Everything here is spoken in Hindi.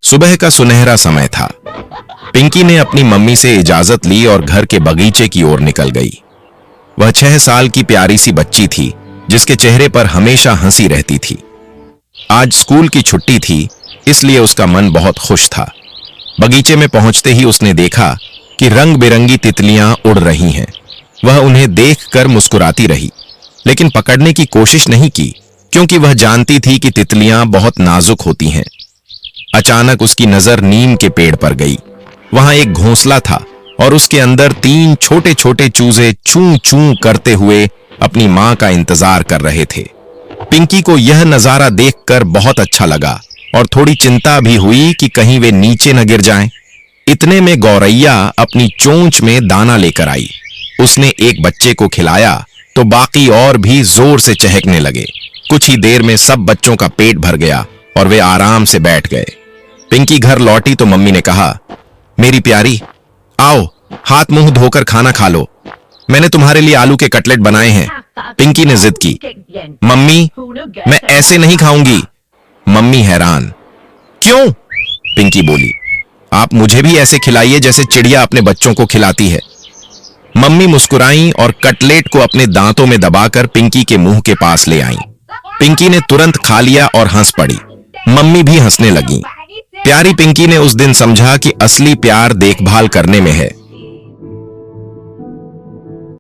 सुबह का सुनहरा समय था। पिंकी ने अपनी मम्मी से इजाजत ली और घर के बगीचे की ओर निकल गई। वह 6 साल की प्यारी सी बच्ची थी जिसके चेहरे पर हमेशा हंसी रहती थी। आज स्कूल की छुट्टी थी, इसलिए उसका मन बहुत खुश था। बगीचे में पहुंचते ही उसने देखा कि रंग बिरंगी तितलियां उड़ रही हैं। वह उन्हें देखकर मुस्कुराती रही, लेकिन पकड़ने की कोशिश नहीं की, क्योंकि वह जानती थी कि तितलियां बहुत नाजुक होती हैं। अचानक उसकी नजर नीम के पेड़ पर गई। वहां एक घोंसला था और उसके अंदर 3 छोटे छोटे चूजे चूं चूं करते हुए अपनी मां का इंतजार कर रहे थे। पिंकी को यह नजारा देखकर बहुत अच्छा लगा और थोड़ी चिंता भी हुई कि कहीं वे नीचे न गिर जाएं। इतने में गौरैया अपनी चोंच में दाना लेकर आई। उसने एक बच्चे को खिलाया तो बाकी और भी जोर से चहकने लगे। कुछ ही देर में सब बच्चों का पेट भर गया और वे आराम से बैठ गए। पिंकी घर लौटी तो मम्मी ने कहा, मेरी प्यारी, आओ हाथ मुंह धोकर खाना खा लो। मैंने तुम्हारे लिए आलू के कटलेट बनाए हैं। पिंकी ने जिद की, मम्मी मैं ऐसे नहीं खाऊंगी। मम्मी हैरान, क्यों? पिंकी बोली, आप मुझे भी ऐसे खिलाइए जैसे चिड़िया अपने बच्चों को खिलाती है। मम्मी मुस्कुराई और कटलेट को अपने दांतों में दबाकर पिंकी के मुंह के पास ले आई। पिंकी ने तुरंत खा लिया और हंस पड़ी। मम्मी भी हंसने लगी। प्यारी पिंकी ने उस दिन समझा कि असली प्यार देखभाल करने में है,